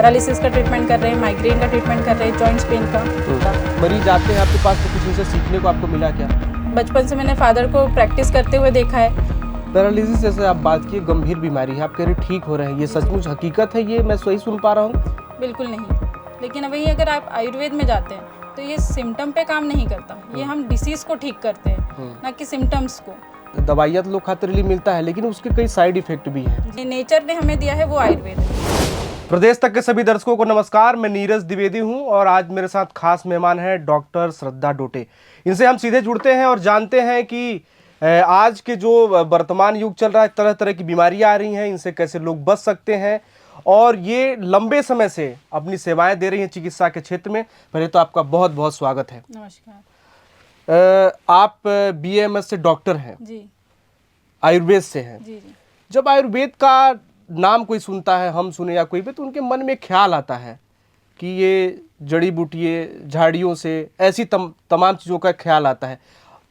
Paralysis का treatment कर रहे हैं, माइग्रेन का ट्रीटमेंट कर रहे हैं, जॉइंट्स पेन का। मरीज आते हैं आपके पास तो कुछ इनसे सीखने को आपको मिला क्या? बचपन से मैंने फादर को प्रैक्टिस करते हुए देखा है। पैरालिसिस जैसे आप बात की गंभीर बीमारी है, आप कह रहे ठीक हो रहे हैं, ये सचमुच हकीकत है? ये मैं सही सुन पा रहा हूँ? बिल्कुल नहीं, लेकिन वही अगर आप आयुर्वेद में जाते हैं तो ये सिम्टम पे काम नहीं करता, ये हम डिसीज़ को ठीक करते हैं, ना कि सिम्टम्स को। दवाइयाँ तो लोग खातिर लिए मिलता है, लेकिन उसके कई साइड इफेक्ट भी हैं। ये नेचर ने हमें दिया है वो आयुर्वेद है। प्रदेश तक के सभी दर्शकों को नमस्कार, मैं नीरज द्विवेदी हूं और आज मेरे साथ खास मेहमान हैं डॉक्टर श्रद्धा डोटे। इनसे हम सीधे जुड़ते हैं और जानते हैं कि आज के जो वर्तमान युग चल रहा है, तरह तरह की बीमारियां आ रही हैं, इनसे कैसे लोग बच सकते हैं और ये लंबे समय से अपनी सेवाएं दे रही हैं चिकित्सा के क्षेत्र में। पहले तो आपका बहुत बहुत स्वागत है। नमस्कार। आप BAMS से डॉक्टर हैं जी आयुर्वेद से हैं। जी जी। जब आयुर्वेद का नाम कोई सुनता है, हम सुने या कोई भी, तो उनके मन में ख्याल आता है कि ये जड़ी बूटियाँ झाड़ियों से ऐसी तमाम चीज़ों का ख्याल आता है।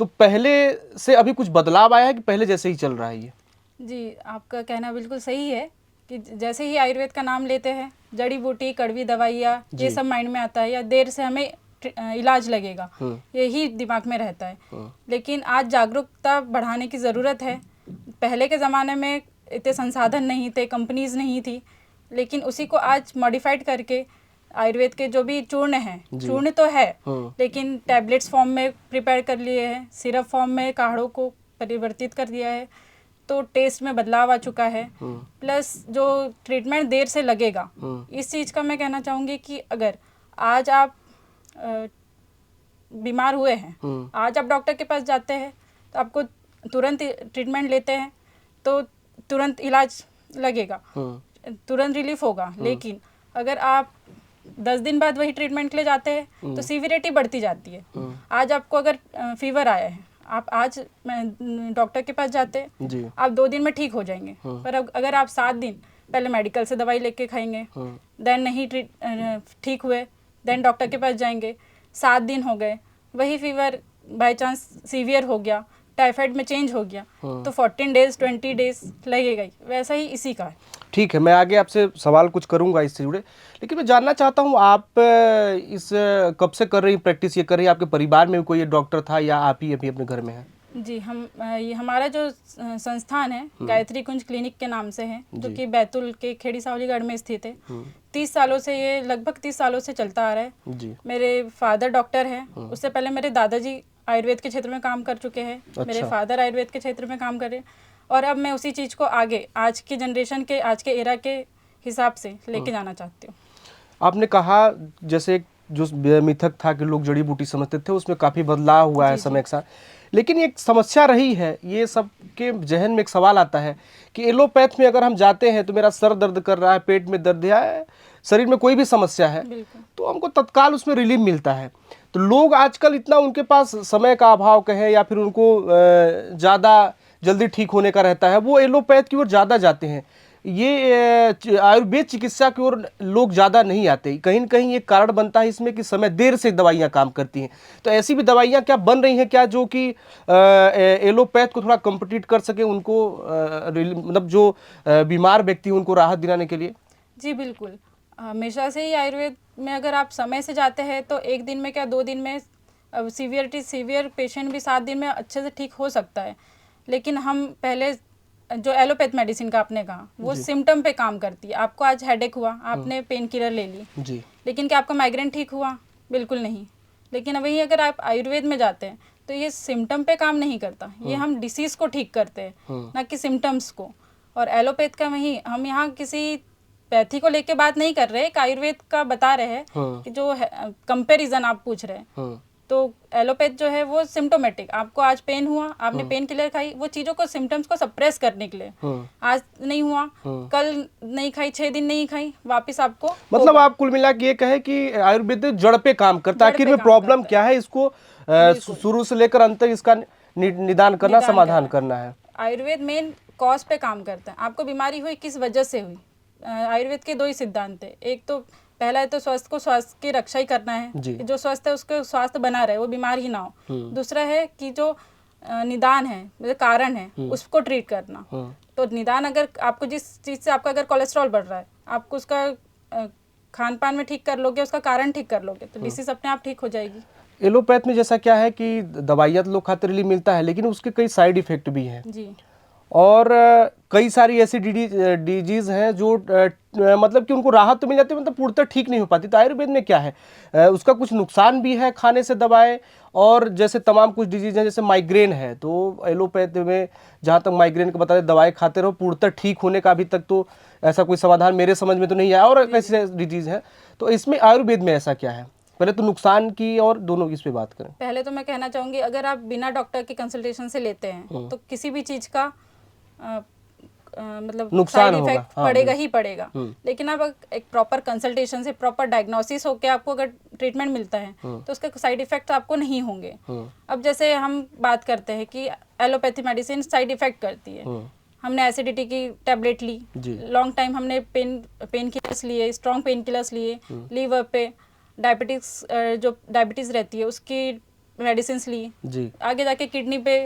तो पहले से अभी कुछ बदलाव आया है कि पहले जैसे ही चल रहा है ये? जी, आपका कहना बिल्कुल सही है कि जैसे ही आयुर्वेद का नाम लेते हैं, जड़ी बूटी, कड़वी दवाइयाँ, ये सब माइंड में आता है, या देर से हमें इलाज लगेगा, यही दिमाग में रहता है। लेकिन आज जागरूकता बढ़ाने की ज़रूरत है। पहले के ज़माने में इतने संसाधन नहीं थे, कंपनीज नहीं थी, लेकिन उसी को आज मॉडिफाइड करके आयुर्वेद के जो भी चूर्ण हैं, चूर्ण तो है लेकिन टैबलेट्स फॉर्म में प्रिपेयर कर लिए हैं, सिरप फॉर्म में काढ़ों को परिवर्तित कर दिया है, तो टेस्ट में बदलाव आ चुका है। प्लस जो ट्रीटमेंट देर से लगेगा, इस चीज़ का मैं कहना चाहूँगी कि अगर आज आप बीमार हुए हैं, आज आप डॉक्टर के पास जाते हैं तो आपको तुरंत ट्रीटमेंट लेते हैं तो तुरंत इलाज लगेगा, तुरंत रिलीफ होगा। लेकिन अगर आप 10 दिन बाद वही ट्रीटमेंट के लिए जाते हैं तो सीवियरिटी बढ़ती जाती है। आज आपको अगर फीवर आया है, आप आज डॉक्टर के पास जाते हैं, आप 2 दिन में ठीक हो जाएंगे। पर अगर आप 7 दिन पहले मेडिकल से दवाई लेके खाएंगे, देन नहीं ठीक हुए, देन डॉक्टर के पास जाएंगे, 7 दिन हो गए, वही फीवर बाय चांस सीवियर हो गया, टाइफाइड में चेंज हो गया, तो 14 डेज 20 डेज लगेगा ही। वैसा ही इसी का है। ठीक है, मैं आगे आपसे सवाल कुछ करूंगा इससे जुड़े, लेकिन मैं जानना चाहता हूं आप इस कब से कर रही प्रैक्टिस, ये कर रही, आपके परिवार में कोई डॉक्टर था या आप ही अभी अपने घर में हैं? जी, ये हमारा जो संस्थान है गायत्री कुंज क्लिनिक के नाम से है, जो कि बैतूल के खेड़ी सावलीगढ़ में स्थित है। 30 सालों से, ये लगभग 30 सालों से चलता आ रहा है। जी। मेरे फादर डॉक्टर हैं, उससे पहले मेरे दादाजी आयुर्वेद के क्षेत्र में काम कर चुके हैं। अच्छा। मेरे फादर आयुर्वेद के क्षेत्र में काम कर रहे हैं और अब मैं उसी चीज़ को आगे आज की जनरेशन के, आज के एरा के हिसाब से लेके जाना चाहती हूँ। आपने कहा जैसे जो मिथक था कि लोग जड़ी बूटी समझते थे, उसमें काफ़ी बदलाव हुआ है समय के साथ, लेकिन एक समस्या रही है, ये सबके जहन में एक सवाल आता है कि एलोपैथ में अगर हम जाते हैं तो मेरा सर दर्द कर रहा है, पेट में दर्द है, शरीर में कोई भी समस्या है तो हमको तत्काल उसमें रिलीफ मिलता है। तो लोग आजकल इतना, उनके पास समय का अभाव कहें या फिर उनको ज़्यादा जल्दी ठीक होने का रहता है, वो एलोपैथ की ओर ज़्यादा जाते हैं। ये आयुर्वेद चिकित्सा की ओर लोग ज़्यादा नहीं आते। कहीं न कहीं ये कारण बनता है इसमें कि समय देर से दवाइयाँ काम करती हैं। तो ऐसी भी दवाइयाँ क्या बन रही हैं क्या जो कि एलोपैथ को थोड़ा कम्पीट कर सके, उनको मतलब जो बीमार व्यक्ति हैं उनको राहत दिलाने के लिए? जी बिल्कुल, हमेशा से ही आयुर्वेद में अगर आप समय से जाते हैं तो 1 दिन में क्या 2 दिन में सीवियर पेशेंट भी 7 दिन में अच्छे से ठीक हो सकता है। लेकिन हम पहले जो एलोपैथ मेडिसिन का आपने कहा, वो सिम्टम पे काम करती है। आपको आज हेडेक हुआ, आपने पेन किलर ले ली जी, लेकिन क्या आपका माइग्रेन ठीक हुआ? बिल्कुल नहीं। लेकिन वही अगर आप आयुर्वेद में जाते हैं तो ये सिम्टम पे काम नहीं करता, ये हम डिसीज़ को ठीक करते हैं, ना कि सिम्टम्स को। और एलोपैथ का वही, हम यहाँ किसी पैथी को लेके बात नहीं कर रहे, एक आयुर्वेद का बता रहे हैं कि जो कंपैरिजन आप पूछ रहे हैं, तो एलोपैथ जो है वो सिम्टोमेटिक, आपको आज पेन हुआ, आपने पेन किलर खाई, वो चीज़ों को, सिम्टम्स को सप्रेस करने के लिए। आज नहीं हुआ, कल नहीं खाई, 6 दिन नहीं खाई, वापस आपको, मतलब आप कुल मिला के ये कहे कि आयुर्वेद जड़ पे काम करता है। आखिर में प्रॉब्लम क्या है, इसको शुरू से लेकर अंत तक इसका निदान करना, समाधान करना है। आयुर्वेद मेन कॉज पे काम करता है। आपको बीमारी हुई किस वजह से हुई? आयुर्वेद के 2 ही सिद्धांत है। एक तो पहला है तो स्वास्थ्य को, स्वास्थ्य की रक्षा ही करना है कि जो स्वस्थ है उसको स्वास्थ्य बना रहे, वो बीमार ही ना हो। दूसरा है कि जो निदान है, मतलब कारण है, उसको ट्रीट करना। तो निदान, अगर आपको जिस चीज़ से आपका अगर कोलेस्ट्रॉल बढ़ रहा है, आपको उसका खान पान में ठीक कर लोगे, उसका कारण ठीक कर लोगे, तो डिसीज अपने आप ठीक हो जाएगी। एलोपैथ में जैसा क्या है कि दवाइयाँ तो लोग खाते रिलीफ मिलता है, लेकिन उसके कई साइड इफेक्ट भी हैं जी और कई सारी ऐसी डिजीज हैं जो मतलब कि उनको राहत तो मिल जाती है, मतलब पूर्णतः ठीक नहीं हो पाती। तो आयुर्वेद में क्या है, उसका कुछ नुकसान भी है खाने से दवाएं, और जैसे तमाम कुछ डिजीज हैं, जैसे माइग्रेन है तो एलोपैथ में जहाँ तक माइग्रेन का बताते दवाएं खाते रहो, पूर्णतः ठीक होने का अभी तक तो ऐसा कोई समाधान मेरे समझ में तो नहीं आया, और कैसे डिजीज है। तो इसमें आयुर्वेद में ऐसा क्या है, पहले तो नुकसान की और दोनों की इस पे बात करें। पहले तो मैं कहना चाहूँगी, अगर आप बिना डॉक्टर की कंसल्टेशन से लेते हैं तो किसी भी चीज़ का मतलब नुकसान साइड होगा, इफेक्ट हाँ, पड़ेगा ही पड़ेगा। हम्म। लेकिन आप एक प्रॉपर कंसल्टेशन से, प्रॉपर डायग्नोसिस होकर आपको अगर ट्रीटमेंट मिलता है तो उसके साइड इफेक्ट आपको नहीं होंगे। अब जैसे हम बात करते हैं कि एलोपैथी मेडिसिन साइड इफेक्ट करती है, हमने एसिडिटी की टैबलेट ली, लॉन्ग टाइम हमने पेन किलर्स लिए, स्ट्रॉन्ग पेन किलर्स लिए, लीवर पे जो डायबिटीज़ रहती है उसकी मेडिसिन ली, जी, आगे जाके किडनी पे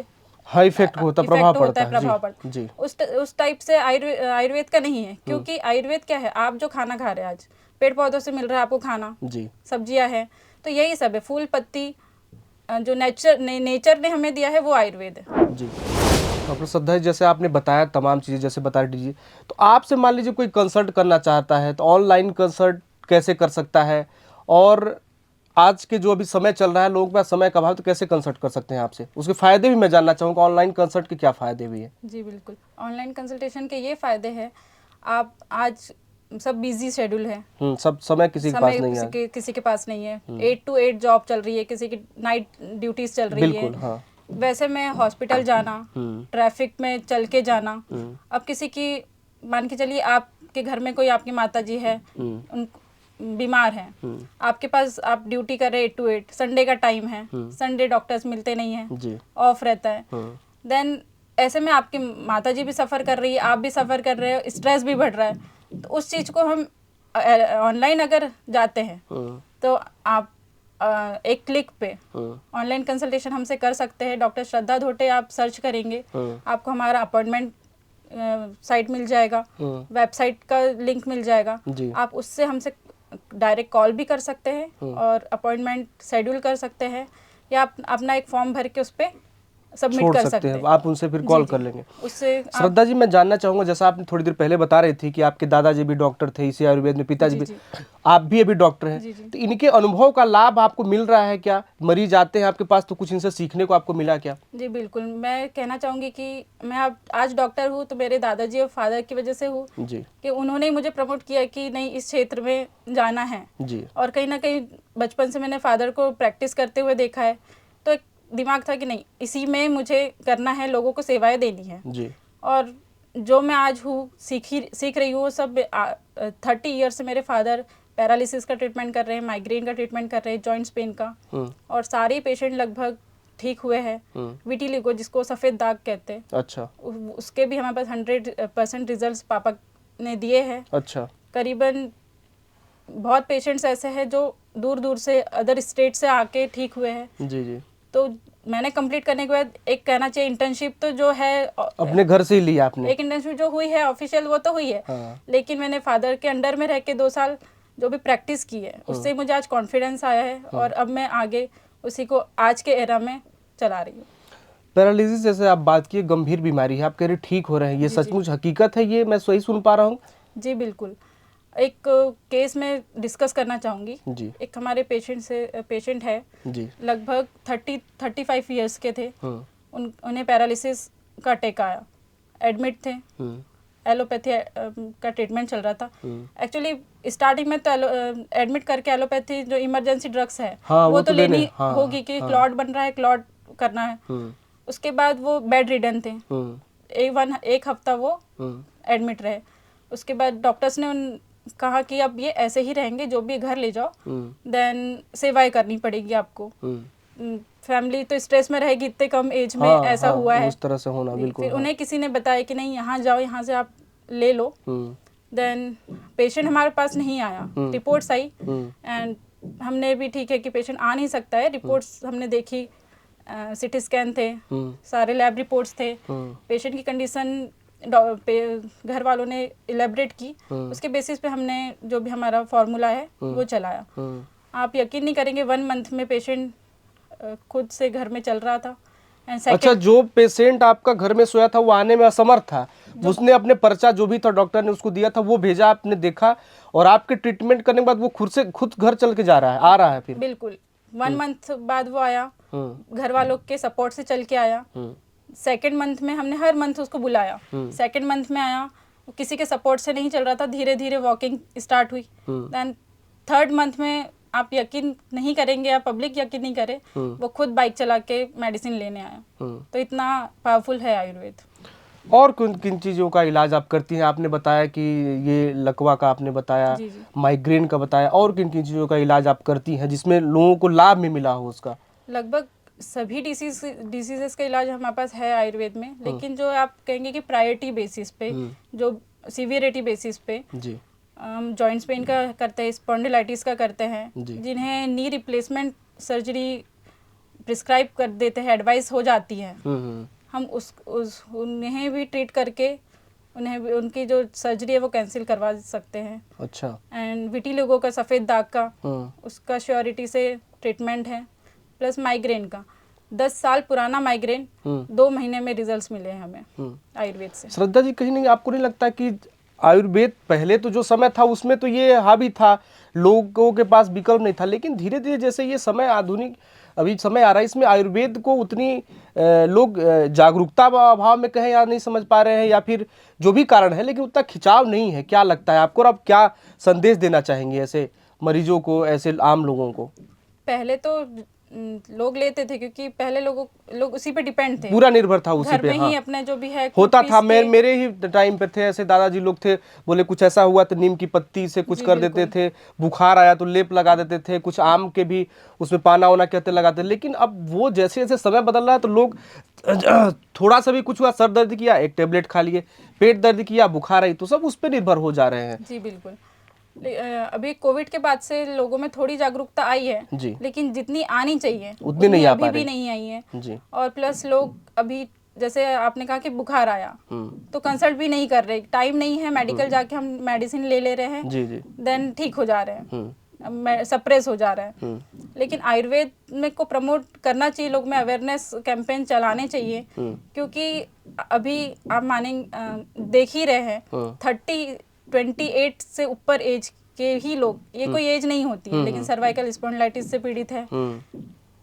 हाँ इफेक्ट होता, प्रभाव पड़ता है। प्रभाव पड़ता जी, है। जी, उस टाइप से आयुर्वेद का नहीं है, क्योंकि आयुर्वेद क्या है, आप जो खाना खा रहे हैं आज पेड़ पौधों से मिल रहा है आपको खाना, जी, सब्जियां हैं, तो यही सब है, फूल पत्ती जो नेचर ने हमें दिया है वो आयुर्वेद है। जी। डॉक्टर श्रद्धा जी, जैसे आपने बताया तमाम चीज़ें जैसे बता दीजिए, तो आपसे मान लीजिए कोई कंसल्ट करना चाहता है तो ऑनलाइन कंसल्ट कैसे कर सकता है, और आज के जो अभी समय चल रहा है लोगों के पास समय का अभाव, तो कैसे कंसल्ट कर सकते हैं आपसे, उसके फायदे भी मैं जानना चाहूँगा, ऑनलाइन कंसल्ट के क्या फायदे भी हैं। जी बिल्कुल, ऑनलाइन कंसल्टेशन के ये फायदे हैं, आप आज सब बिजी शेड्यूल है, सब समय किसी के पास नहीं है। किसी के पास नहीं है, 8 to 8 जॉब चल रही है, किसी की नाइट ड्यूटीज चल रही है। बिल्कुल, हाँ। वैसे में हॉस्पिटल जाना, ट्रैफिक में चल के जाना, अब किसी की मान के चलिए आपके घर में कोई आपकी माता जी है, उन बीमार है, आपके पास आप ड्यूटी कर रहे हैं 8 to 8, संडे का टाइम है, संडे डॉक्टर्स मिलते नहीं है, ऑफ रहता है, देन ऐसे में आपकी माता जी भी सफ़र कर रही है, आप भी सफ़र कर रहे हो, स्ट्रेस भी बढ़ रहा है, तो उस चीज़ को हम ऑनलाइन अगर जाते हैं तो आप एक क्लिक पे ऑनलाइन कंसल्टेशन हमसे कर सकते हैं। डॉक्टर श्रद्धा धोटे आप सर्च करेंगे, आपको हमारा अपॉइंटमेंट साइट मिल जाएगा, वेबसाइट का लिंक मिल जाएगा, आप उससे हमसे डायरेक्ट कॉल भी कर सकते हैं और अपॉइंटमेंट शेड्यूल कर सकते हैं, या आप अपना एक फॉर्म भर के उस पर सबमिट कर सकते हैं, आप उनसे फिर कॉल कर लेंगे। उससे श्रद्धा जी, मैं जानना चाहूंगा, जैसा आपने थोड़ी देर पहले बता रही थी कि आपके दादाजी भी डॉक्टर थे इसी आयुर्वेद में, पिताजी भी, आप भी अभी डॉक्टर हैं, तो इनके अनुभव का लाभ आपको मिल रहा है क्या? मरीज आते हैं आपके पास तो कुछ इनसे सीखने को आपको मिला क्या? जी बिल्कुल, मैं कहना चाहूँगी कि मैं अब आज डॉक्टर हूँ तो मेरे दादाजी और फादर की वजह से हूँ जी, कि उन्होंने ही मुझे प्रमोट किया कि नहीं इस क्षेत्र में जाना है जी, और कहीं ना कहीं बचपन से मैंने फादर को प्रैक्टिस करते हुए देखा है, तो एक दिमाग था कि नहीं इसी में मुझे करना है, लोगों को सेवाएं देनी है जी, और जो मैं आज हूँ सीख रही हूँ, सब 30 ईयर से मेरे फादर पैरालिसिस का ट्रीटमेंट कर रहे हैं, माइग्रेन का ट्रीटमेंट कर रहे हैं, जॉइंट्स पेन का, और सारे पेशेंट लगभग ठीक हुए हैं। विटिलिगो जिसको सफ़ेद दाग कहते हैं, अच्छा, उसके भी हमारे पास 100% रिजल्ट्स पापा ने दिए हैं। अच्छा, करीबन बहुत पेशेंट्स ऐसे हैं जो दूर दूर से अदर स्टेट से आके ठीक हुए हैं। जी, जी, तो मैंने कंप्लीट करने के बाद एक कहना चाहिए इंटर्नशिप तो जो है अपने घर से ही लिया आपने, एक इंटर्नशिप जो हुई है ऑफिशियल वो तो हुई है, हाँ। लेकिन मैंने फादर के अंडर में रह के 2 साल जो भी प्रैक्टिस की है उससे मुझे आज कॉन्फिडेंस आया है और अब मैं आगे उसी को आज के एरा में चला रही हूँ। पैरालिसिस जैसे आप बात की गंभीर बीमारी है, आप कह रहे ठीक हो रहे हैं, ये सचमुच हकीकत है, ये मैं सही सुन पा रहा हूँ? जी बिल्कुल, एक केस में डिस्कस करना चाहूँगी जी, एक हमारे पेशेंट है जी, लगभग 35 ईयर्स के थे, उन्हें पैरालिसिस का अटैक आया, एडमिट थे, एलोपैथी का ट्रीटमेंट चल रहा था। एक्चुअली स्टार्टिंग में तो एडमिट करके एलोपैथी जो इमरजेंसी ड्रग्स है वो तो लेनी होगी कि क्लॉट बन रहा है, क्लॉट करना है। उसके बाद वो बेड रिडन थे, एक हफ्ता वो एडमिट रहे। उसके बाद डॉक्टर्स ने कहा कि अब ये ऐसे ही रहेंगे, जो भी घर ले जाओ, देन सेवाएं करनी पड़ेगी आपको, फैमिली तो स्ट्रेस में रहेगी, इतने कम एज में ऐसा हुआ है, उस तरह से होना बिल्कुल। फिर उन्हें किसी ने बताया कि नहीं यहाँ जाओ, यहाँ से आप ले लो। देन पेशेंट हमारे पास नहीं आया, रिपोर्ट्स आई एंड हमने भी ठीक है कि पेशेंट आ नहीं सकता है, रिपोर्ट्स हमने देखी, सिटी स्कैन थे, सारे लैब रिपोर्ट्स थे, पेशेंट की कंडीशन घर वालों ने इलेबरेट की, उसके बेसिस पे हमने जो भी हमारा फॉर्मूला है वो चलाया। आप यकीन नहीं करेंगे 1 मंथ में पेशेंट खुद से घर में चल रहा था। अच्छा, जो पेशेंट आपका घर में सोया था वो आने में असमर्थ था, उसने अपने पर्चा जो भी था डॉक्टर ने उसको दिया था वो भेजा, आपने देखा और आपके ट्रीटमेंट करने के बाद वो खुद घर चल के जा रहा है, आ रहा है फिर? बिल्कुल 1 मंथ बाद वो आया, घर वालों के सपोर्ट से चल के आया। 2nd मंथ में हमने हर मंथ उसको बुलाया, 2nd मंथ में आया, किसी के सपोर्ट से नहीं चल रहा था, धीरे धीरे वॉकिंग स्टार्ट हुई। देन 3rd मंथ में आप यकीन नहीं करेंगे, आप पब्लिक यकीन नहीं करे, वो खुद बाइक चला के मेडिसिन लेने आया। तो इतना पावरफुल है आयुर्वेद। और किन किन चीज़ों का इलाज आप करती हैं? आपने बताया कि ये लकवा का आपने बताया, माइग्रेन का बताया, और किन किन चीज़ों का इलाज आप करती हैं जिसमें लोगों को लाभ में मिला हो उसका? लगभग सभी डिसीजेस का इलाज हमारे पास है आयुर्वेद में, लेकिन जो आप कहेंगे कि प्रायोरिटी बेसिस पे, जो सीवियरिटी बेसिस पे, जी, जॉइंट्स पेन का करते हैं, स्पॉन्डिलाइटिस का करते हैं, जिन्हें नी रिप्लेसमेंट सर्जरी प्रिस्क्राइब कर देते हैं, एडवाइस हो जाती है, हम उन्हें भी ट्रीट करके उन्हें भी उनकी जो सर्जरी है वो कैंसिल करवा सकते हैं। अच्छा। एंड विटिलिगो का, सफ़ेद दाग का, उसका श्योरिटी से ट्रीटमेंट है। प्लस माइग्रेन का 10 साल पुराना माइग्रेन 2 महीने में रिजल्ट्स मिले हैं हमें आयुर्वेद से। श्रद्धा जी, कहीं नहीं आपको नहीं लगता कि आयुर्वेद पहले तो जो समय था उसमें तो ये हावी था, लोगों के पास विकल्प नहीं था, लेकिन धीरे धीरे जैसे ये समय आधुनिक अभी समय आ रहा है, इसमें आयुर्वेद को उतनी लोग जागरूकता अभाव में कहें या नहीं समझ पा रहे हैं, या फिर जो भी कारण है, लेकिन उतना खिंचाव नहीं है। क्या लगता है आपको, और आप क्या संदेश देना चाहेंगे ऐसे मरीजों को, ऐसे आम लोगों को? पहले तो लोग लेते थे क्योंकि पहले लोग उसी पे डिपेंड थे, पूरा निर्भर था उसी घर पे। में ही अपने जो भी है होता था। मेरे ही टाइम पे थे ऐसे दादाजी लोग थे, बोले कुछ ऐसा हुआ तो नीम की पत्ती से कुछ कर देते थे, बुखार आया तो लेप लगा देते थे, कुछ आम के भी उसमें पाना वाना कहते लगाते। लेकिन अब वो जैसे जैसे समय बदल रहा है तो लोग थोड़ा सा भी कुछ हुआ, सर दर्द किया एक टेबलेट खा लिए, पेट दर्द किया बुखार आई, तो सब उस पर निर्भर हो जा रहे हैं। जी बिल्कुल। अभी कोविड के बाद से लोगों में थोड़ी जागरूकता आई है, लेकिन जितनी आनी चाहिए उतनी नहीं आ पा रही, अभी भी नहीं आई है जी। और प्लस लोग अभी जैसे आपने कहा कि बुखार आया तो कंसल्ट भी नहीं कर रहे, टाइम नहीं है, मेडिकल जाके हम मेडिसिन ले रहे हैं, जी जी, देन ठीक हो जा रहे हैं, सप्रेस हो जा रहा है। लेकिन आयुर्वेद में को प्रमोट करना चाहिए, लोग में अवेयरनेस कैंपेन चलाने चाहिए, क्योंकि अभी आप मानेंगे देख ही रहे हैं 28 से ऊपर एज के ही लोग, ये कोई एज नहीं होती है, लेकिन सर्वाइकल स्पॉन्डिलाइटिस से पीड़ित है,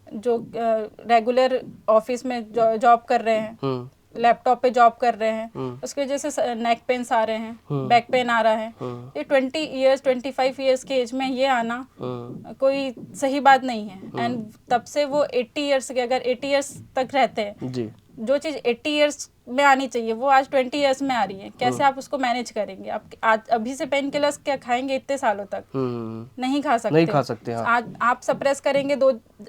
जो रेगुलर ऑफिस में जॉब कर रहे हैं, लैपटॉप पे जॉब कर रहे हैं, उसकी वजह से नेक पेन्स आ रहे हैं, बैक पेन आ रहा है। ये 25 ईयर्स के एज में ये आना कोई सही बात नहीं है। एंड तब से वो 80 ईयर्स के, अगर 80 ईयर्स तक रहते हैं जी, जो चीज़ 80 ईयर्स में आनी चाहिए वो आज 20 ईयर्स में आ रही है, कैसे आप उसको मैनेज करेंगे? आप आज अभी से पेन किलर्स क्या खाएंगे इतने सालों तक? नहीं खा सकते। हाँ। आज आप सप्रेस करेंगे,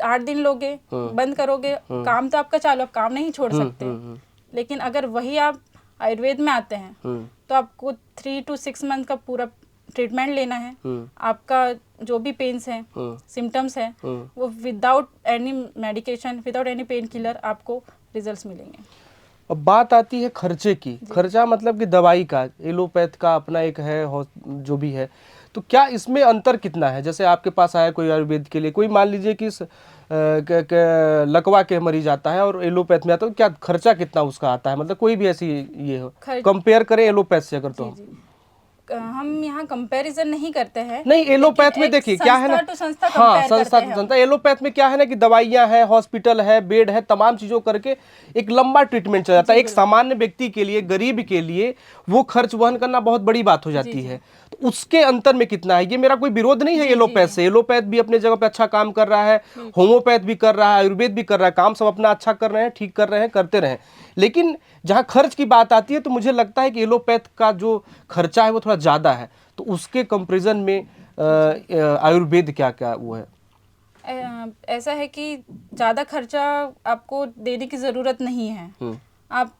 8 दिन लोगे, बंद करोगे, काम तो आपका चालू, आप काम नहीं छोड़ सकते। लेकिन अगर वही आप आयुर्वेद में आते हैं तो आपको 3 to 6 मंथ का पूरा ट्रीटमेंट लेना है। आपका जो भी पेन्स हैं, सिम्टम्स हैं, वो without any medication, without any pain killer आपको रिजल्ट्स मिलेंगे। अब बात आती है खर्चे की। खर्चा मतलब कि दवाई का, एलोपैथ का अपना एक है जो भी है, तो क्या इसमें अंतर कितना है? जैसे आपके पास आया कोई आयुर्वेद के लिए, कोई मान लीजिए कि लकवा के मरीज आता है और एलोपैथ में आता है, तो क्या खर्चा कितना उसका आता है? मतलब कोई भी ऐसी ये हो, कंपेयर करें एलोपैथ से अगर, तो हम यहाँ कंपैरिजन नहीं करते हैं। नहीं, एलोपैथ में देखिए क्या है ना, हाँ, संस्था टू संस्था। एलोपैथ में क्या है ना कि दवाइयाँ हैं, हॉस्पिटल है, बेड है, तमाम चीजों करके एक लंबा ट्रीटमेंट चल जाता है। एक सामान्य व्यक्ति के लिए, गरीब के लिए वो खर्च वहन करना बहुत बड़ी बात हो जाती है। तो उसके अंतर में कितना है? ये मेरा कोई विरोध नहीं है एलोपैथ से, एलोपैथ भी अपने जगह पे अच्छा काम कर रहा है, होम्योपैथ भी कर रहा है, आयुर्वेद भी कर रहा है, काम सब अपना अच्छा कर रहे हैं, ठीक कर रहे हैं, करते रहें। लेकिन जहाँ खर्च की बात आती है तो मुझे लगता है कि एलोपैथ का जो खर्चा है वो थोड़ा ज़्यादा है, तो उसके कंपैरिजन में आयुर्वेद क्या क्या वो है? ऐसा है कि ज़्यादा खर्चा आपको देने की ज़रूरत नहीं है। आप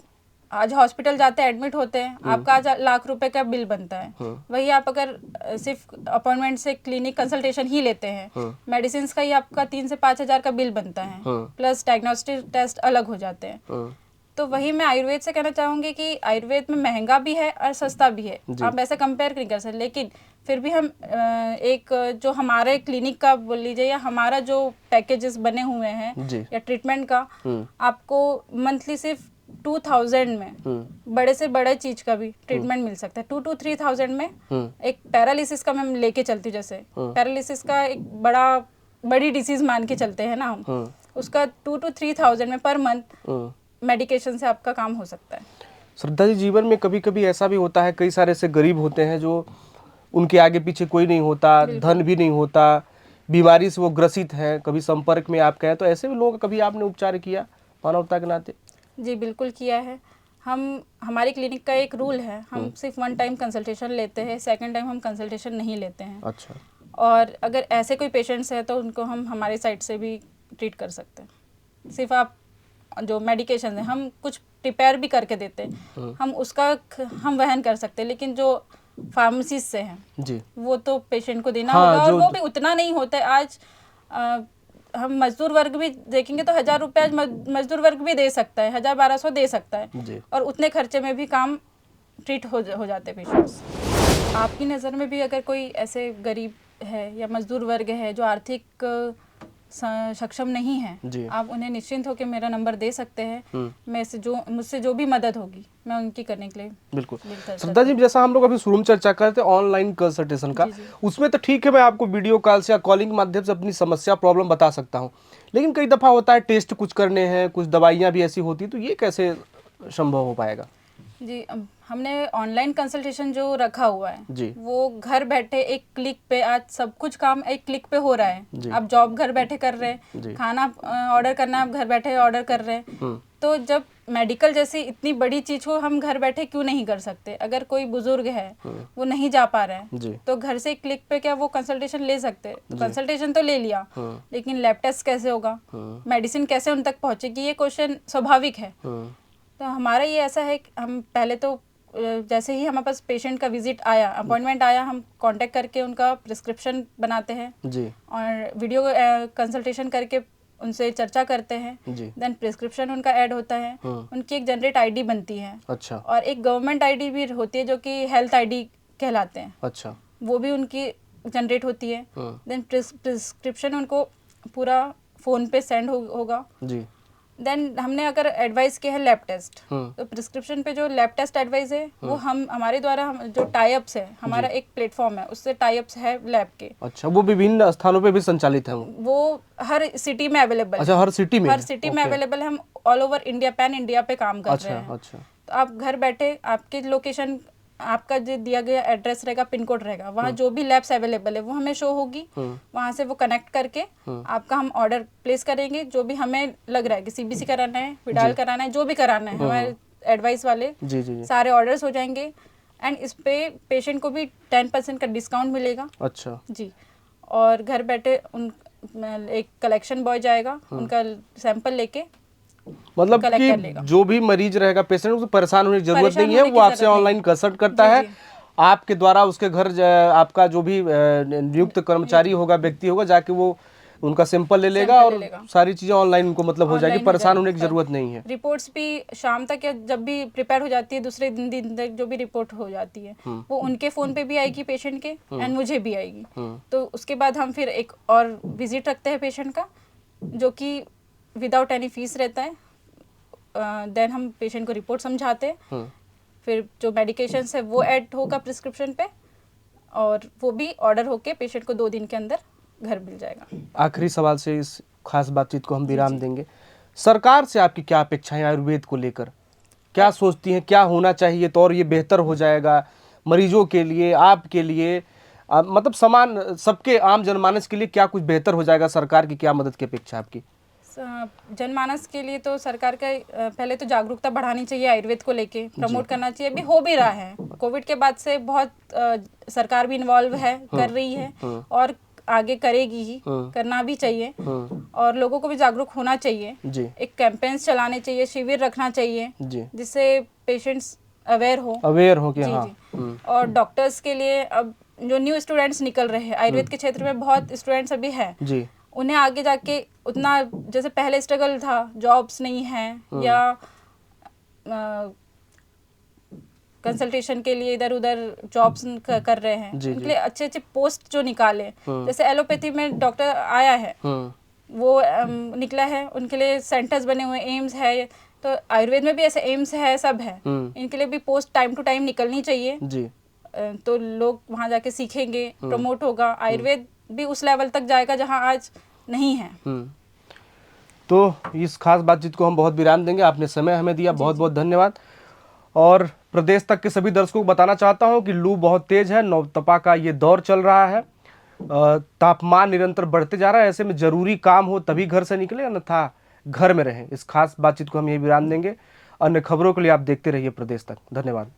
आज हॉस्पिटल जाते हैं, एडमिट होते हैं, आपका आज लाख रुपए का बिल बनता है। वही आप अगर सिर्फ अपॉइंटमेंट से क्लिनिक कंसल्टेशन ही लेते हैं, मेडिसिन का ही आपका 3 से 5 हज़ार का बिल बनता है, प्लस डायग्नोस्टिक टेस्ट अलग हो जाते हैं। तो वही मैं आयुर्वेद से कहना चाहूँगी कि आयुर्वेद में महंगा भी है और सस्ता भी है, आप ऐसे कंपेयर नहीं कर सकते। लेकिन फिर भी हम एक जो हमारे क्लिनिक का बोल लीजिए या हमारा जो पैकेजेस बने हुए हैं या ट्रीटमेंट का, आपको मंथली सिर्फ 2000 में बड़े से बड़े चीज का भी ट्रीटमेंट मिल सकता है। 2 to 3000 में एक पैरालिसिस का मैं लेके चलती हूँ, जैसे पैरालिसिस का एक बड़ी डिसीज मान के चलते हैं ना हम, उसका 2 to 3000 में पर मंथ मेडिकेशन से आपका काम हो सकता है। श्रद्धा जी, जीवन में कभी कभी ऐसा भी होता है, कई सारे ऐसे गरीब होते हैं जो उनके आगे पीछे कोई नहीं होता, धन भी नहीं होता, बीमारी से वो ग्रसित हैं, कभी संपर्क में आप कहें, तो ऐसे भी लोगों का कभी आपने उपचार किया मानवता के नाते? जी बिल्कुल किया है। हमारी क्लिनिक का एक रूल है, हम सिर्फ 1 टाइम कंसल्टेशन लेते हैं, सेकंड टाइम हम कंसल्टेशन नहीं लेते हैं। अच्छा। और अगर ऐसे कोई पेशेंट्स है तो उनको हम हमारे साइड से भी ट्रीट कर सकते हैं। सिर्फ आप जो मेडिकेशन है हम कुछ प्रिपेयर भी करके देते हैं, हम उसका हम वहन कर सकते हैं, लेकिन जो फार्मेसी से हैं जी, वो तो पेशेंट को देना हाँ, होगा, और वो भी उतना नहीं होता है। आज हम मजदूर वर्ग भी देखेंगे तो 1000 रुपये आज मजदूर वर्ग भी दे सकता है, 1200 दे सकता है, और उतने खर्चे में भी काम ट्रीट हो जाते पेशेंट्स। आपकी नज़र में भी अगर कोई ऐसे गरीब है या मजदूर वर्ग है जो आर्थिक सक्षम नहीं है, आप उन्हें निश्चिंत होकर मेरा नंबर दे सकते हैं। मैं मुझसे जो भी मदद होगी मैं उनकी करने के लिए बिल्कुल। श्रद्धा जी, जैसा हम लोग अभी शुरू में चर्चा करते हैं ऑनलाइन कंसल्टेशन का, उसमें तो ठीक है, मैं आपको वीडियो कॉल से या कॉलिंग के माध्यम से अपनी समस्या प्रॉब्लम बता सकता हूँ, लेकिन कई दफ़ा होता है टेस्ट कुछ करने हैं, कुछ दवाइयाँ भी ऐसी होती, तो ये कैसे संभव हो पाएगा? जी, हमने ऑनलाइन कंसल्टेशन जो रखा हुआ है जी, वो घर बैठे एक क्लिक पे, आज सब कुछ काम एक क्लिक पे हो रहा है। आप जॉब घर बैठे कर रहे हैं, खाना ऑर्डर करना आप घर बैठे ऑर्डर कर रहे हैं, तो जब मेडिकल जैसी इतनी बड़ी चीज को हम घर बैठे क्यों नहीं कर सकते? अगर कोई बुजुर्ग है वो नहीं जा पा रहा है तो घर से क्लिक पे क्या वो कंसल्टेशन ले सकते हैं। कंसल्टेशन तो ले लिया, लेकिन लैब टेस्ट कैसे होगा, मेडिसिन कैसे उन तक पहुंचेगी, ये क्वेश्चन स्वाभाविक है। तो हमारा ये ऐसा है कि हम पहले तो जैसे ही हमारे पास पेशेंट का विजिट आया, अपॉइंटमेंट आया, हम कांटेक्ट करके उनका प्रिस्क्रिप्शन बनाते हैं जी, और वीडियो कंसल्टेशन करके उनसे चर्चा करते हैं। देन प्रिस्क्रिप्शन उनका ऐड होता है, उनकी एक जनरेट आईडी बनती है। अच्छा। और एक गवर्नमेंट आईडी भी होती है जो कि हेल्थ आईडी कहलाते हैं। अच्छा। वो भी उनकी जनरेट होती है। देन प्रिस्क्रिप्शन उनको पूरा फोन पे सेंड होगा जी। देन हमने अगर एडवाइस किया है लैब टेस्ट, तो प्रिस्क्रिप्शन पे जो लैब टेस्ट एडवाइस है वो हमारे द्वारा जो टाई अप्स है, हमारा एक प्लेटफॉर्म है, उससे टाई अप्स है लैब के। अच्छा, वो विभिन्न स्थानों पे भी संचालित है? वो हर सिटी में अवेलेबल। अच्छा, हर सिटी में? हर सिटी में अवेलेबल है। हम all over India, pan India पे काम कर रहे हैं। अच्छा। तो आप घर बैठे, आपके लोकेशन, आपका जो दिया गया एड्रेस रहेगा, पिन कोड रहेगा, वहाँ जो भी लैब्स अवेलेबल है वो हमें शो होगी। वहाँ से वो कनेक्ट करके आपका हम ऑर्डर प्लेस करेंगे, जो भी हमें लग रहा है कि सीबीसी कराना है, विडाल कराना है, जो भी कराना है, हमारे एडवाइस वाले सारे ऑर्डर्स हो जाएंगे। एंड इस पे पेशेंट को भी 10% का डिस्काउंट मिलेगा। अच्छा जी। और घर बैठे एक कलेक्शन बॉय जाएगा, उनका सैंपल लेके, मतलब कि जो भी मरीज रहेगा पेशेंट, उसको परेशान होने की जरूरत नहीं है, वो आपसे ऑनलाइन कंसल्ट करता है, आपके द्वारा उसके घर आपका जो भी नियुक्त कर्मचारी होगा, व्यक्ति होगा, जाके वो उनका सैंपल ले लेगा और सारी चीजें ऑनलाइन उनको मतलब हो जाएगी, परेशान होने की जरूरत नहीं है। रिपोर्ट्स भी शाम तक या जब भी प्रिपेयर हो जाती है, दूसरे दिन तक जो भी रिपोर्ट हो जाती है वो उनके फोन पे भी आएगी पेशेंट के, एंड मुझे भी आएगी। तो उसके बाद हम फिर एक और विजिट रखते हैं पेशेंट का, जो कि विदाउट एनी फीस रहता है। देन हम पेशेंट को रिपोर्ट समझाते हैं, फिर जो मेडिकेशंस है वो ऐड होगा प्रिस्क्रिप्शन पे, और वो भी ऑर्डर होके पेशेंट को 2 दिन के अंदर घर मिल जाएगा। आखिरी सवाल से इस खास बातचीत को हम विराम देंगे। सरकार से आपकी क्या अपेक्षाएं आयुर्वेद को लेकर, क्या सोचती हैं, क्या होना चाहिए तो और ये बेहतर हो जाएगा मरीजों के लिए, आपके लिए, मतलब समान सबके आम जनमानस के लिए क्या कुछ बेहतर हो जाएगा? सरकार की क्या मदद की अपेक्षा आपकी? जनमानस के लिए तो सरकार का पहले तो जागरूकता बढ़ानी चाहिए, आयुर्वेद को लेके प्रमोट करना चाहिए। अभी हो भी रहा है, कोविड के बाद से बहुत सरकार भी इन्वॉल्व है, कर रही है, और आगे करेगी ही, करना भी चाहिए, और लोगों को भी जागरूक होना चाहिए। एक कैंपेन्स चलाने चाहिए, शिविर रखना चाहिए, जिससे पेशेंट्स अवेयर हो कि हाँ। और डॉक्टर्स के लिए अब जो न्यू स्टूडेंट्स निकल रहे हैं आयुर्वेद के क्षेत्र में, बहुत स्टूडेंट्स अभी है, उन्हें आगे जाके उतना जैसे पहले स्ट्रगल था, जॉब्स नहीं है या कंसल्टेशन के लिए इधर उधर जॉब्स कर रहे हैं, जी, उनके जी। लिए अच्छे अच्छे पोस्ट जो निकाले, जैसे एलोपैथी में डॉक्टर आया है वो निकला है, उनके लिए सेंटर्स बने हुए, एम्स है, तो आयुर्वेद में भी ऐसे एम्स है, सब है, इनके लिए भी पोस्ट टाइम टू टाइम निकलनी चाहिए जी। तो लोग वहाँ जाके सीखेंगे, प्रमोट होगा, आयुर्वेद भी उस लेवल तक जाएगा जहाँ आज नहीं है। तो इस खास बातचीत को हम बहुत विराम देंगे, आपने समय हमें दिया, बहुत बहुत धन्यवाद। और प्रदेश तक के सभी दर्शकों को बताना चाहता हूं कि लू बहुत तेज है, नवतपा का ये दौर चल रहा है, तापमान निरंतर बढ़ते जा रहा है, ऐसे में जरूरी काम हो तभी घर से निकले, अन्यथा घर में रहें। इस खास बातचीत को हम ये विराम देंगे। अन्य खबरों के लिए आप देखते रहिए प्रदेश तक। धन्यवाद।